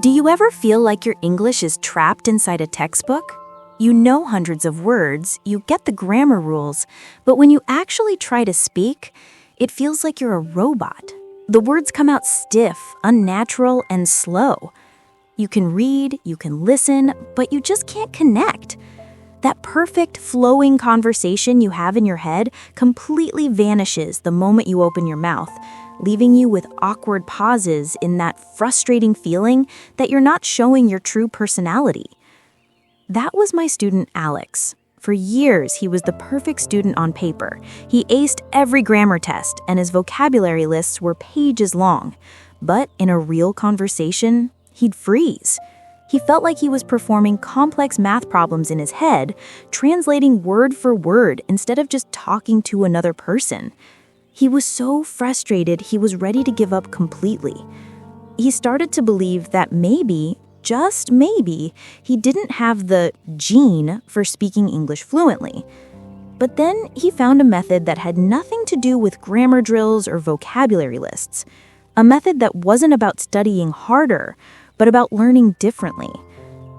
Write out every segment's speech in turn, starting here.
Do you ever feel like your English is trapped inside a textbook? You know hundreds of words, you get the grammar rules, but when you actually try to speak, it feels like you're a robot. The words come out stiff, unnatural, and slow. You can read, you can listen, but you just can't connect. That perfect, flowing conversation you have in your head completely vanishes the moment you open your mouth, leaving you with awkward pauses in that frustrating feeling that you're not showing your true personality. That was my student Alex. For years, he was the perfect student on paper. He aced every grammar test, and his vocabulary lists were pages long. But in a real conversation, he'd freeze. He felt like he was performing complex math problems in his head, translating word for word instead of just talking to another person. He was so frustrated he was ready to give up completely. He started to believe that maybe, just maybe, he didn't have the gene for speaking English fluently. But then he found a method that had nothing to do with grammar drills or vocabulary lists. A method that wasn't about studying harder, but about learning differently.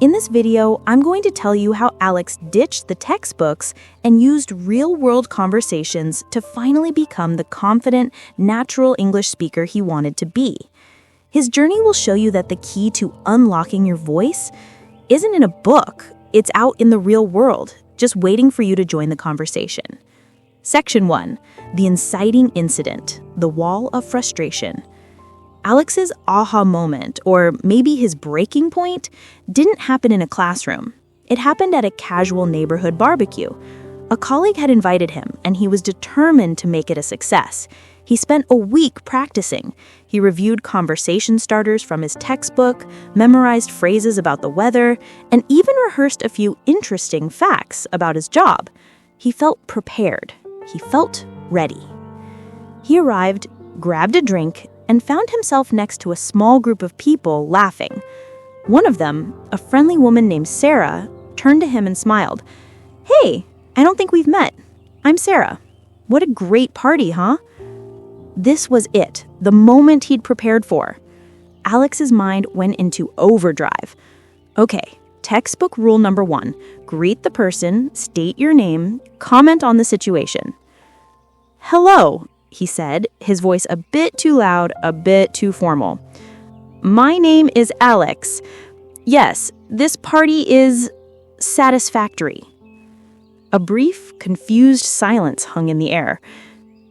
In this video, I'm going to tell you how Alex ditched the textbooks and used real-world conversations to finally become the confident, natural English speaker he wanted to be. His journey will show you that the key to unlocking your voice isn't in a book, it's out in the real world, just waiting for you to join the conversation. Section 1. The inciting incident, the wall of frustration. Alex's aha moment, or maybe his breaking point, didn't happen in a classroom. It happened at a casual neighborhood barbecue. A colleague had invited him, and he was determined to make it a success. He spent a week practicing. He reviewed conversation starters from his textbook, memorized phrases about the weather, and even rehearsed a few interesting facts about his job. He felt prepared. He felt ready. He arrived, grabbed a drink, and found himself next to a small group of people laughing. One of them, a friendly woman named Sarah, turned to him and smiled. "Hey, I don't think we've met. I'm Sarah. What a great party, huh?" This was it, the moment he'd prepared for. Alex's mind went into overdrive. Okay, textbook rule number 1, greet the person, state your name, comment on the situation. "Hello," he said, his voice a bit too loud, a bit too formal. "My name is Alex. Yes, this party is satisfactory." A brief, confused silence hung in the air.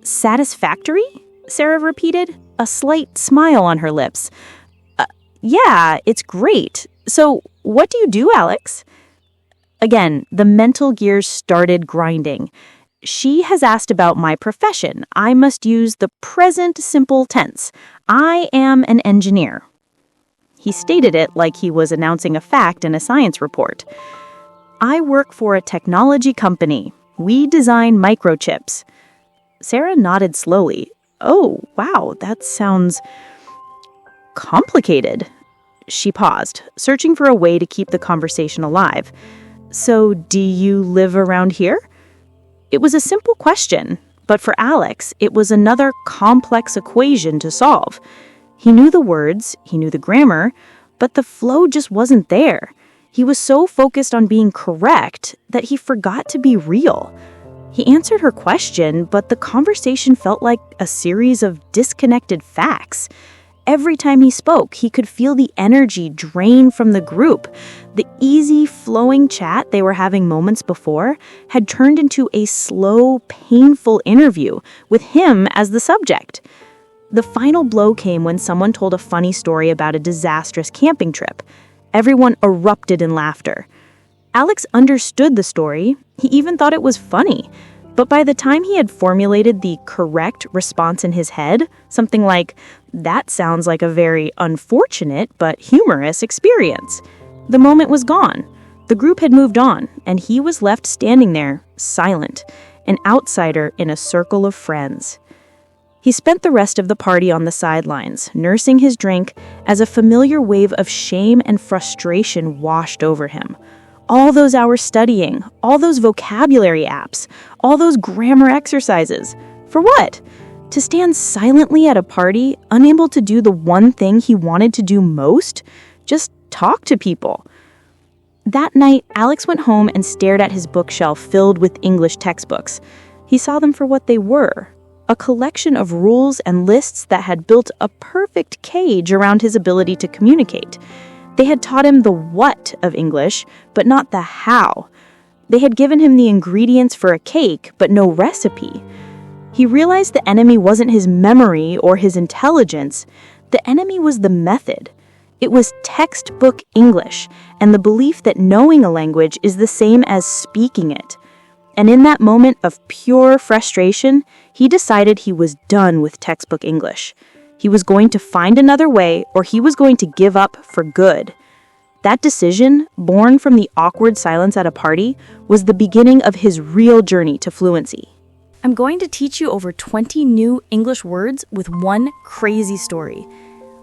"Satisfactory?" Sarah repeated, a slight smile on her lips. Yeah, it's great. So, what do you do, Alex?" Again, the mental gears started grinding. She has asked about my profession. I must use the present simple tense. I am an engineer. He stated it like he was announcing a fact in a science report. "I work for a technology company. We design microchips." Sarah nodded slowly. "Oh, wow, that sounds complicated." She paused, searching for a way to keep the conversation alive. "So, do you live around here?" It was a simple question, but for Alex, it was another complex equation to solve. He knew the words, he knew the grammar, but the flow just wasn't there. He was so focused on being correct that he forgot to be real. He answered her question, but the conversation felt like a series of disconnected facts. Every time he spoke, he could feel the energy drain from the group. The easy, flowing chat they were having moments before had turned into a slow, painful interview with him as the subject. The final blow came when someone told a funny story about a disastrous camping trip. Everyone erupted in laughter. Alex understood the story. He even thought it was funny. But by the time he had formulated the correct response in his head, something like, "That sounds like a very unfortunate but humorous experience," the moment was gone. The group had moved on, and he was left standing there, silent, an outsider in a circle of friends. He spent the rest of the party on the sidelines, nursing his drink as a familiar wave of shame and frustration washed over him. All those hours studying, all those vocabulary apps, all those grammar exercises. For what? To stand silently at a party, unable to do the one thing he wanted to do most? Just talk to people. That night, Alex went home and stared at his bookshelf filled with English textbooks. He saw them for what they were, a collection of rules and lists that had built a perfect cage around his ability to communicate. They had taught him the what of English, but not the how. They had given him the ingredients for a cake, but no recipe. He realized the enemy wasn't his memory or his intelligence. The enemy was the method. It was textbook English, and the belief that knowing a language is the same as speaking it. And in that moment of pure frustration, he decided he was done with textbook English. He was going to find another way, or he was going to give up for good. That decision, born from the awkward silence at a party, was the beginning of his real journey to fluency. I'm going to teach you over 20 new English words with one crazy story.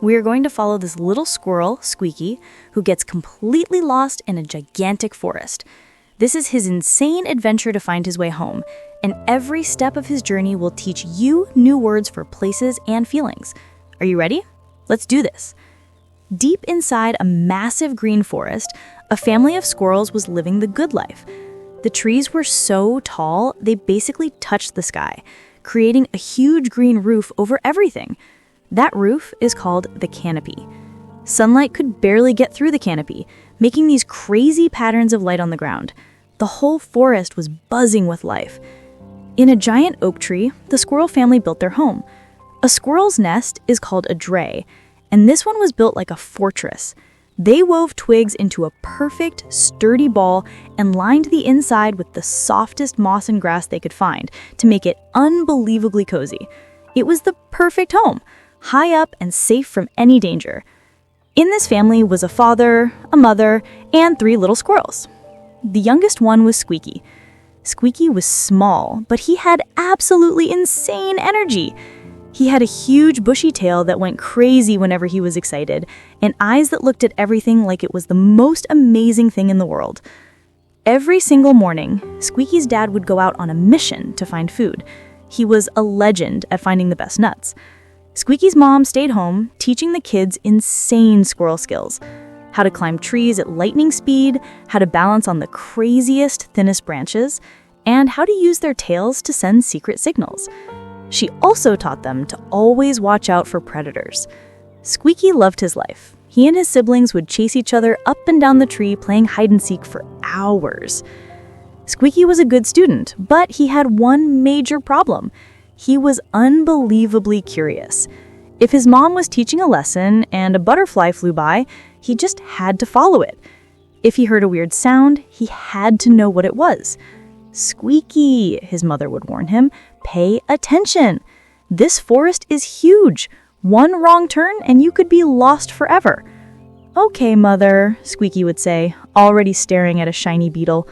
We are going to follow this little squirrel, Squeaky, who gets completely lost in a gigantic forest. This is his insane adventure to find his way home, and every step of his journey will teach you new words for places and feelings. Are you ready? Let's do this. Deep inside a massive green forest, a family of squirrels was living the good life. The trees were so tall, they basically touched the sky, creating a huge green roof over everything. That roof is called the canopy. Sunlight could barely get through the canopy, making these crazy patterns of light on the ground. The whole forest was buzzing with life. In a giant oak tree, the squirrel family built their home. A squirrel's nest is called a dray, and this one was built like a fortress. They wove twigs into a perfect, sturdy ball and lined the inside with the softest moss and grass they could find to make it unbelievably cozy. It was the perfect home, high up and safe from any danger. In this family was a father, a mother, and 3 little squirrels. The youngest one was Squeaky. Squeaky was small, but he had absolutely insane energy. He had a huge bushy tail that went crazy whenever he was excited, and eyes that looked at everything like it was the most amazing thing in the world. Every single morning, Squeaky's dad would go out on a mission to find food. He was a legend at finding the best nuts. Squeaky's mom stayed home, teaching the kids insane squirrel skills. How to climb trees at lightning speed, how to balance on the craziest, thinnest branches, and how to use their tails to send secret signals. She also taught them to always watch out for predators. Squeaky loved his life. He and his siblings would chase each other up and down the tree playing hide-and-seek for hours. Squeaky was a good student, but he had one major problem. He was unbelievably curious. If his mom was teaching a lesson and a butterfly flew by, he just had to follow it. If he heard a weird sound, he had to know what it was. "Squeaky," his mother would warn him, "pay attention. This forest is huge. One wrong turn and you could be lost forever." "Okay, mother," Squeaky would say, already staring at a shiny beetle.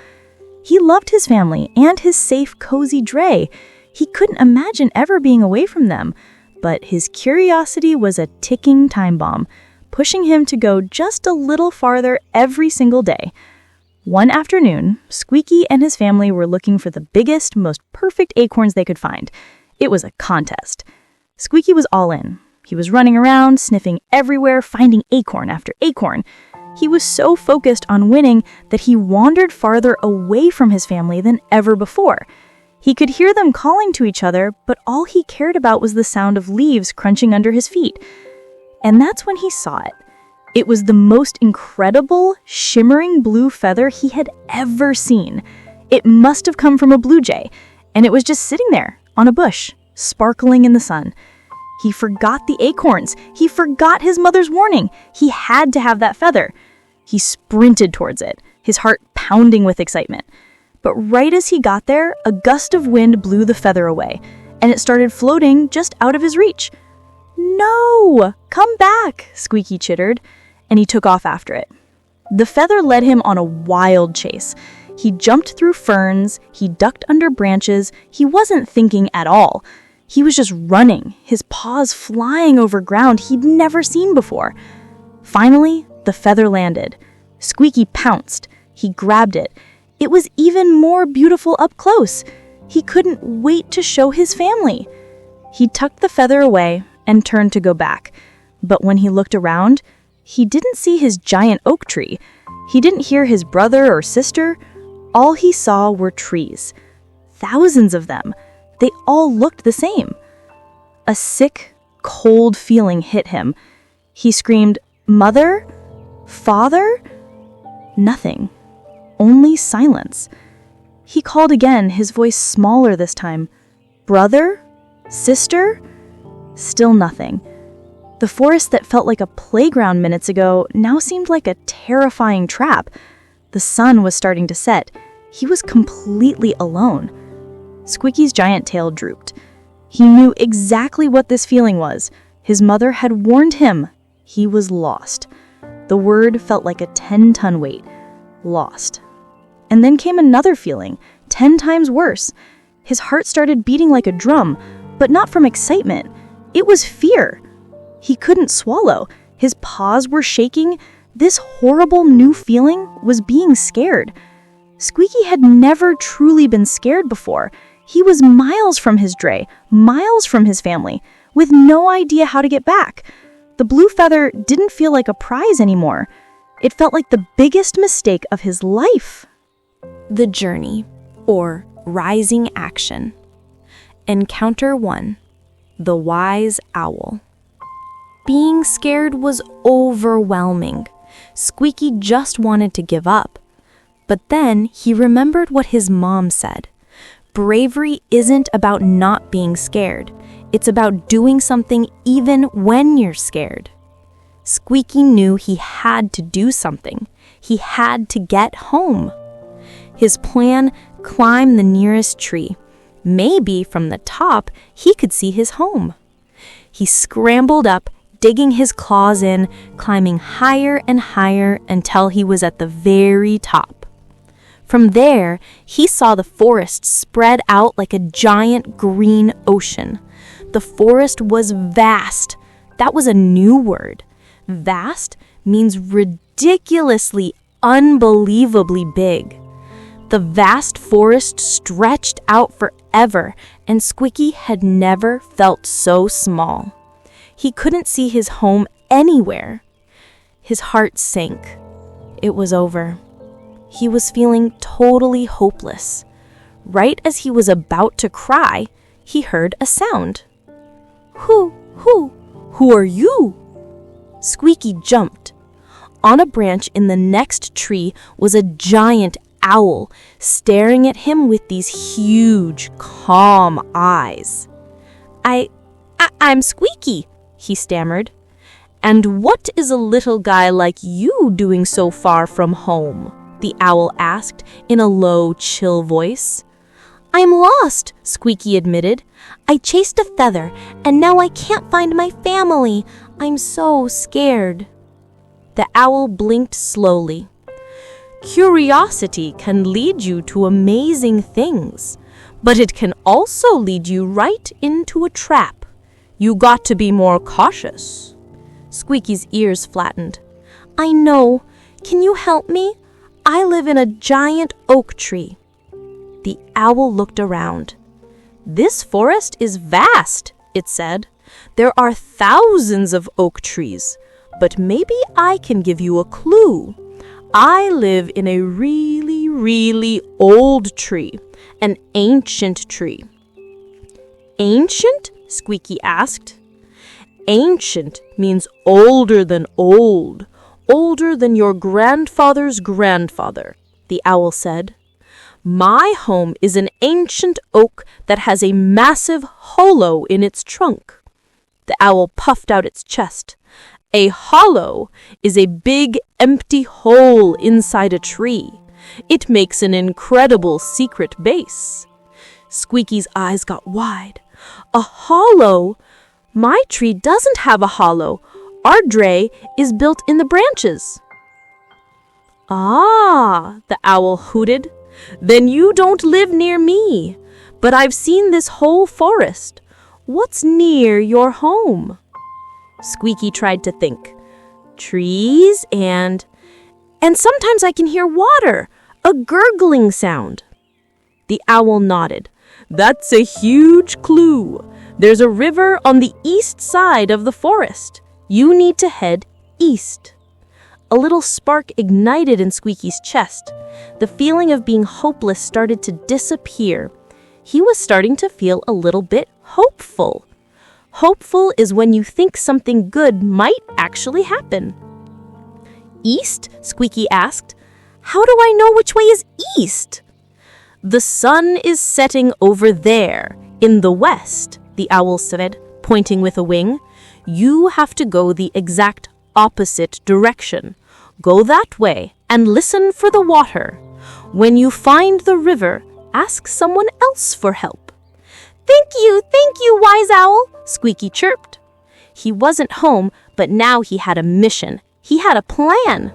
He loved his family and his safe, cozy dray. He couldn't imagine ever being away from them, but his curiosity was a ticking time bomb, pushing him to go just a little farther every single day. One afternoon, Squeaky and his family were looking for the biggest, most perfect acorns they could find. It was a contest. Squeaky was all in. He was running around, sniffing everywhere, finding acorn after acorn. He was so focused on winning that he wandered farther away from his family than ever before. He could hear them calling to each other, but all he cared about was the sound of leaves crunching under his feet. And that's when he saw it. It was the most incredible, shimmering blue feather he had ever seen. It must have come from a blue jay, and it was just sitting there on a bush, sparkling in the sun. He forgot the acorns. He forgot his mother's warning. He had to have that feather. He sprinted towards it, his heart pounding with excitement. But right as he got there, a gust of wind blew the feather away, and it started floating just out of his reach. "No! Come back!" Squeaky chittered, and he took off after it. The feather led him on a wild chase. He jumped through ferns, he ducked under branches, he wasn't thinking at all. He was just running, his paws flying over ground he'd never seen before. Finally, the feather landed. Squeaky pounced. He grabbed it. It was even more beautiful up close. He couldn't wait to show his family. He tucked the feather away and turned to go back. But when he looked around, He didn't see his giant oak tree. He didn't hear his brother or sister. All he saw were trees. Thousands of them. They all looked the same. A sick, cold feeling hit him. He screamed, "Mother? Father?" Nothing. Only silence. He called again, his voice smaller this time. "Brother? Sister?" Still nothing. The forest that felt like a playground minutes ago now seemed like a terrifying trap. The sun was starting to set. He was completely alone. Squeaky's giant tail drooped. He knew exactly what this feeling was. His mother had warned him. He was lost. The word felt like a 10-ton weight. Lost. And then came another feeling, 10 times worse. His heart started beating like a drum, but not from excitement. It was fear. He couldn't swallow. His paws were shaking. This horrible new feeling was being scared. Squeaky had never truly been scared before. He was miles from his dray, miles from his family, with no idea how to get back. The blue feather didn't feel like a prize anymore. It felt like the biggest mistake of his life. The journey, or rising action. Encounter 1. The wise owl. Being scared was overwhelming. Squeaky just wanted to give up. But then he remembered what his mom said. Bravery isn't about not being scared. It's about doing something even when you're scared. Squeaky knew he had to do something. He had to get home. His plan: climb the nearest tree. Maybe from the top he could see his home. He scrambled up, digging his claws in, climbing higher and higher until he was at the very top. From there, he saw the forest spread out like a giant green ocean. The forest was vast. That was a new word. Vast means ridiculously, unbelievably big. The vast forest stretched out forever, and Squeaky had never felt so small. He couldn't see his home anywhere. His heart sank. It was over. He was feeling totally hopeless. Right as he was about to cry, he heard a sound. Who are you?" Squeaky jumped. On a branch in the next tree was a giant owl staring at him with these huge, calm eyes. I'm Squeaky," he stammered. "And what is a little guy like you doing so far from home?" the owl asked in a low, chill voice. "I'm lost," Squeaky admitted. "I chased a feather, and now I can't find my family. I'm so scared." The owl blinked slowly. "Curiosity can lead you to amazing things, but it can also lead you right into a trap. You got to be more cautious." Squeaky's ears flattened. "I know. Can you help me? I live in a giant oak tree." The owl looked around. "This forest is vast," it said. "There are thousands of oak trees, but maybe I can give you a clue. I live in a really, really old tree, an ancient tree." "Ancient?" Squeaky asked. "Ancient means older than old, older than your grandfather's grandfather," the owl said. "My home is an ancient oak that has a massive hollow in its trunk." The owl puffed out its chest. "A hollow is a big, empty hole inside a tree. It makes an incredible secret base." Squeaky's eyes got wide. "A hollow? My tree doesn't have a hollow. Our dray is built in the branches." "Ah," the owl hooted. "Then you don't live near me. But I've seen this whole forest. What's near your home?" Squeaky tried to think. "Trees and sometimes I can hear water, a gurgling sound." The owl nodded. "That's a huge clue. There's a river on the east side of the forest. You need to head east." A little spark ignited in Squeaky's chest. The feeling of being hopeless started to disappear. He was starting to feel a little bit hopeful. Hopeful is when you think something good might actually happen. East? Squeaky asked. How do I know which way is east? The sun is setting over there, in the west, the owl said, pointing with a wing. You have to go the exact opposite direction. Go that way and listen for the water. When you find the river, ask someone else for help. Thank you, wise owl, Squeaky chirped. He wasn't home, but now he had a mission. He had a plan.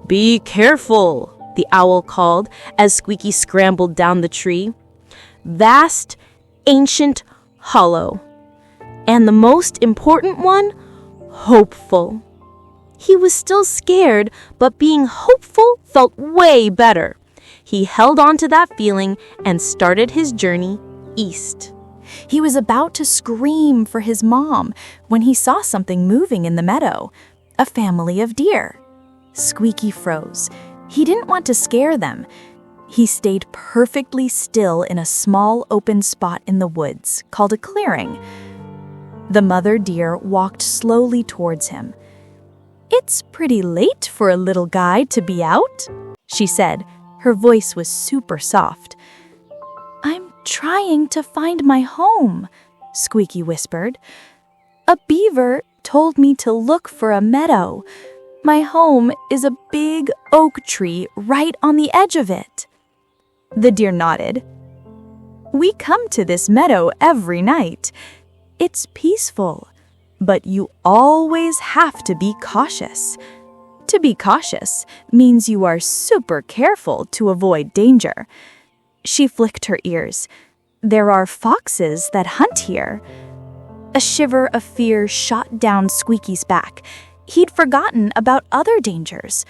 Be careful, the owl called as Squeaky scrambled down the tree. Vast, ancient, hollow. And the most important one, hopeful. He was still scared, but being hopeful felt way better. He held on to that feeling and started his journey east. He was about to scream for his mom when he saw something moving in the meadow, a family of deer. Squeaky froze. He didn't want to scare them. He stayed perfectly still in a small open spot in the woods called a clearing. The mother deer walked slowly towards him. "It's pretty late for a little guy to be out," she said. Her voice was super soft. "I'm trying to find my home," Squeaky whispered. "A beaver told me to look for a meadow. My home is a big oak tree right on the edge of it." The deer nodded. "We come to this meadow every night. It's peaceful, but you always have to be cautious. To be cautious means you are super careful to avoid danger." She flicked her ears. "There are foxes that hunt here." A shiver of fear shot down Squeaky's back. He'd forgotten about other dangers.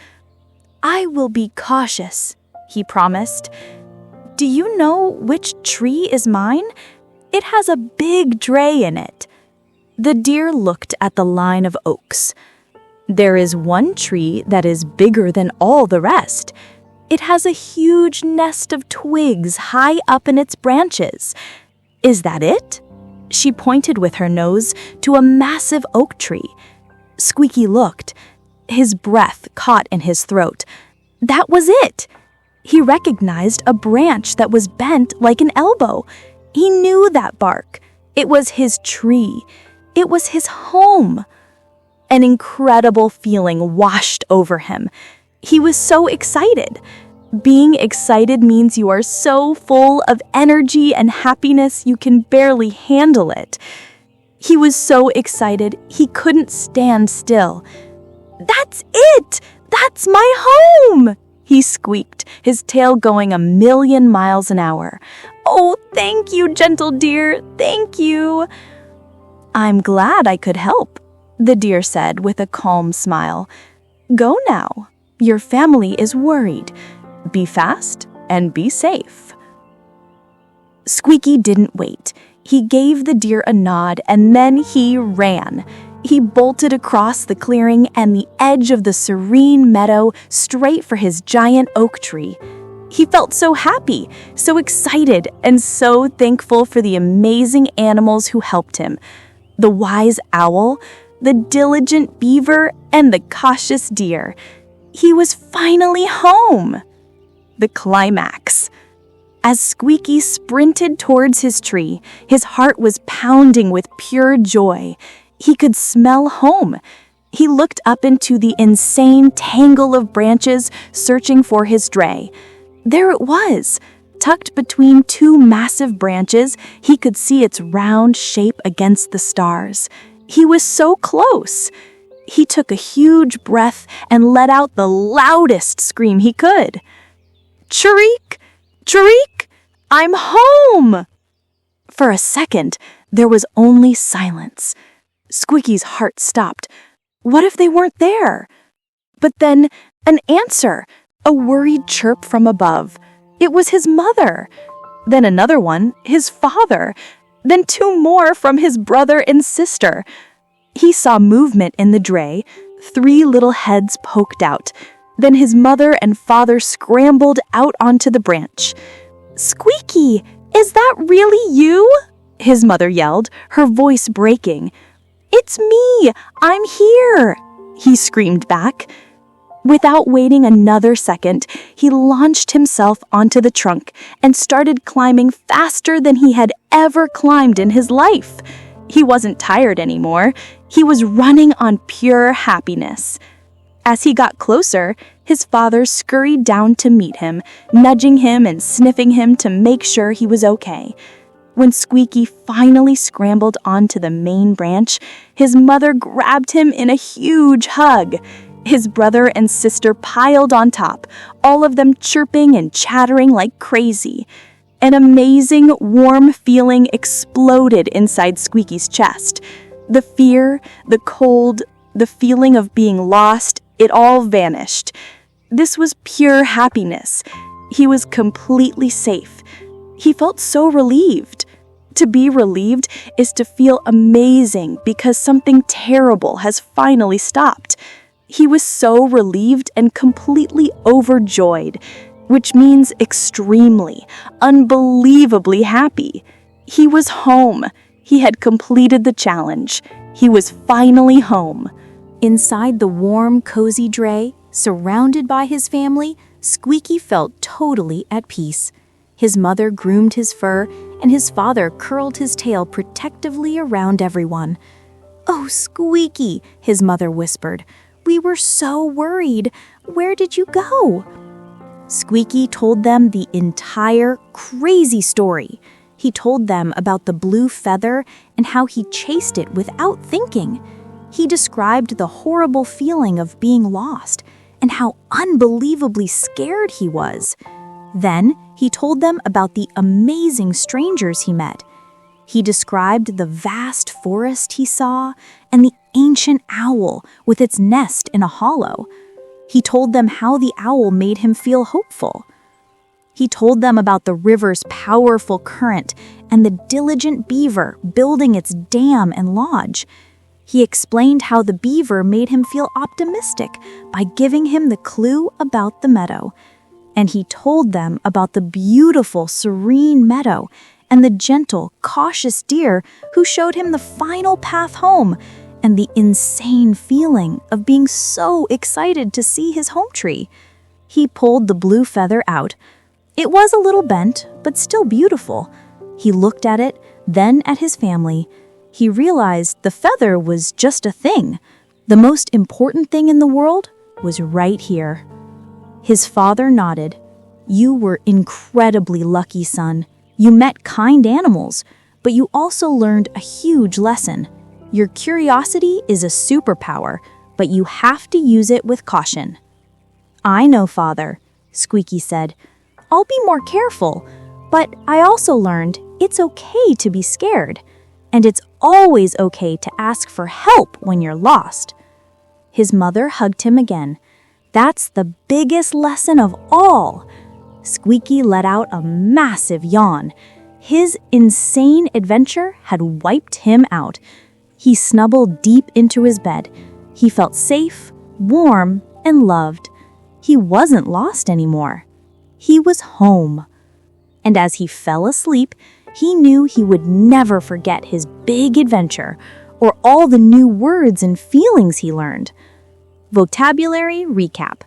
"I will be cautious," he promised. "Do you know which tree is mine? It has a big dray in it." The deer looked at the line of oaks. "There is one tree that is bigger than all the rest. It has a huge nest of twigs high up in its branches. Is that it?" She pointed with her nose to a massive oak tree. Squeaky looked. His breath caught in his throat. That was it! He recognized a branch that was bent like an elbow. He knew that bark. It was his tree. It was his home. An incredible feeling washed over him. He was so excited. Being excited means you are so full of energy and happiness you can barely handle it. He was so excited he couldn't stand still. "That's it! That's my home!" he squeaked, his tail going 1,000,000 miles an hour. "Oh, thank you, gentle deer, thank you." "I'm glad I could help," the deer said with a calm smile. "Go now. Your family is worried. Be fast and be safe." Squeaky didn't wait. He gave the deer a nod and then he ran. He bolted across the clearing and the edge of the serene meadow straight for his giant oak tree. He felt so happy, so excited, and so thankful for the amazing animals who helped him. The wise owl, the diligent beaver, and the cautious deer. He was finally home. The climax. As Squeaky sprinted towards his tree, his heart was pounding with pure joy. He could smell home. He looked up into the insane tangle of branches, searching for his dray. There it was. Tucked between two massive branches, he could see its round shape against the stars. He was so close. He took a huge breath and let out the loudest scream he could. "Chirreek! Chirreek! I'm home!" For a second, there was only silence. Squeaky's heart stopped. What if they weren't there? But then, an answer, a worried chirp from above. It was his mother. Then another one, his father. Then two more from his brother and sister. He saw movement in the dray, 3 little heads poked out. Then his mother and father scrambled out onto the branch. "Squeaky, is that really you?" his mother yelled, her voice breaking. "It's me! I'm here!" he screamed back. Without waiting another second, he launched himself onto the trunk and started climbing faster than he had ever climbed in his life. He wasn't tired anymore. He was running on pure happiness. As he got closer, his father scurried down to meet him, nudging him and sniffing him to make sure he was okay. When Squeaky finally scrambled onto the main branch, his mother grabbed him in a huge hug. His brother and sister piled on top, all of them chirping and chattering like crazy. An amazing, warm feeling exploded inside Squeaky's chest. The fear, the cold, the feeling of being lost, it all vanished. This was pure happiness. He was completely safe. He felt so relieved. To be relieved is to feel amazing because something terrible has finally stopped. He was so relieved and completely overjoyed, which means extremely, unbelievably happy. He was home. He had completed the challenge. He was finally home. Inside the warm, cozy dray, surrounded by his family, Squeaky felt totally at peace. His mother groomed his fur, and his father curled his tail protectively around everyone. "Oh, Squeaky," his mother whispered, "we were so worried. Where did you go?" Squeaky told them the entire crazy story. He told them about the blue feather and how he chased it without thinking. He described the horrible feeling of being lost and how unbelievably scared he was. Then he told them about the amazing strangers he met. He described the vast forest he saw and the ancient owl with its nest in a hollow. He told them how the owl made him feel hopeful. He told them about the river's powerful current and the diligent beaver building its dam and lodge. He explained how the beaver made him feel optimistic by giving him the clue about the meadow. And he told them about the beautiful, serene meadow and the gentle, cautious deer who showed him the final path home and the insane feeling of being so excited to see his home tree. He pulled the blue feather out. It was a little bent, but still beautiful. He looked at it, then at his family. He realized the feather was just a thing. The most important thing in the world was right here. His father nodded. "You were incredibly lucky, son. You met kind animals, but you also learned a huge lesson. Your curiosity is a superpower, but you have to use it with caution." "I know, Father," Squeaky said. "I'll be more careful, but I also learned it's okay to be scared, and it's always okay to ask for help when you're lost." His mother hugged him again. "That's the biggest lesson of all." Squeaky let out a massive yawn. His insane adventure had wiped him out. He snuggled deep into his bed. He felt safe, warm, and loved. He wasn't lost anymore. He was home. And as he fell asleep, he knew he would never forget his big adventure or all the new words and feelings he learned. Vocabulary recap.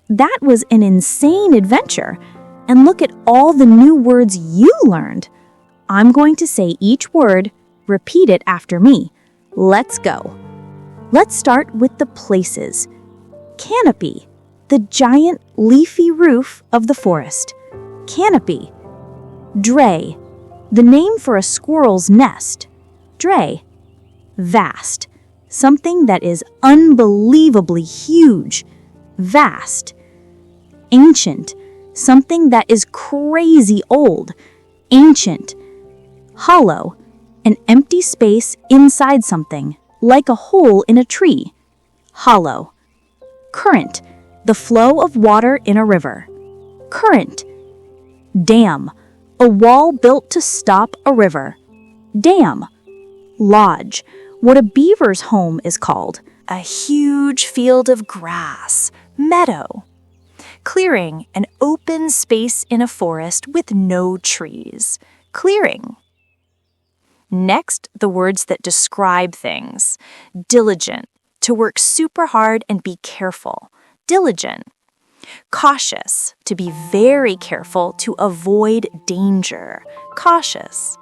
That was an insane adventure. And look at all the new words you learned. I'm going to say each word, repeat it after me. Let's go. Let's start with the places. Canopy, the giant leafy roof of the forest. Canopy. Dray, the name for a squirrel's nest. Dray. Vast, something that is unbelievably huge. Vast. Ancient, something that is crazy old. Ancient. Hollow, an empty space inside something, like a hole in a tree. Hollow. Current, the flow of water in a river. Current. Dam, a wall built to stop a river. Dam. Lodge, what a beaver's home is called. a huge field of grass, meadow. Clearing, an open space in a forest with no trees. Clearing. Next, the words that describe things. Diligent, to work super hard and be careful. Diligent. Cautious, to be very careful to avoid danger. Cautious.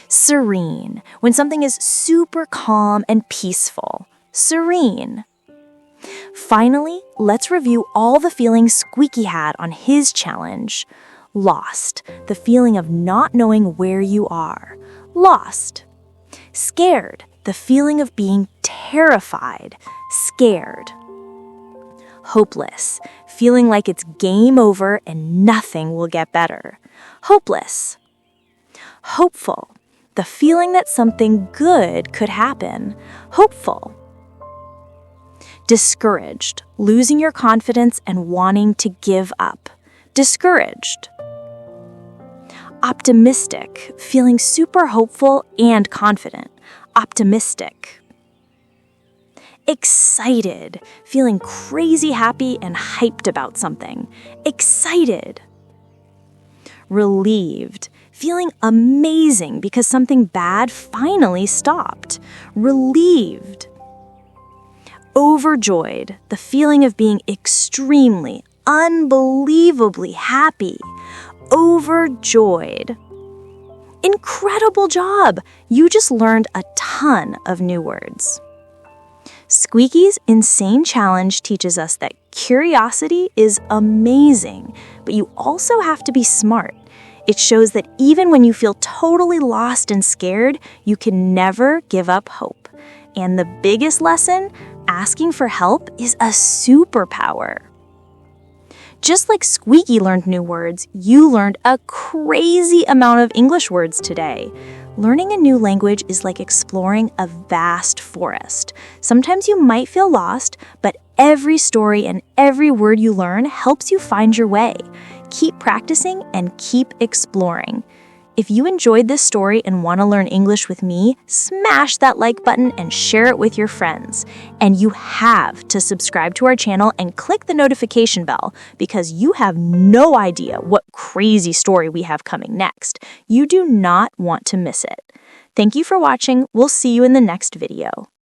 Serene, when something is super calm and peaceful. Serene. Finally, let's review all the feelings Squeaky had on his challenge. Lost, the feeling of not knowing where you are. Lost. Scared, the feeling of being terrified. Scared. Hopeless, feeling like it's game over and nothing will get better. Hopeless. Hopeful, the feeling that something good could happen. Hopeful. Discouraged, losing your confidence and wanting to give up. Discouraged. Optimistic, feeling super hopeful and confident. Optimistic. Excited, feeling crazy happy and hyped about something. Excited. Relieved, feeling amazing because something bad finally stopped. Relieved. Overjoyed, the feeling of being extremely, unbelievably happy. Overjoyed. Incredible job! You just learned a ton of new words. Squeaky's Insane Challenge teaches us that curiosity is amazing, but you also have to be smart. It shows that even when you feel totally lost and scared, you can never give up hope. And the biggest lesson, asking for help is a superpower. Just like Squeaky learned new words, you learned a crazy amount of English words today. Learning a new language is like exploring a vast forest. Sometimes you might feel lost, but every story and every word you learn helps you find your way. Keep practicing and keep exploring. If you enjoyed this story and want to learn English with me, smash that like button and share it with your friends. And you have to subscribe to our channel and click the notification bell because you have no idea what crazy story we have coming next. You do not want to miss it. Thank you for watching. We'll see you in the next video.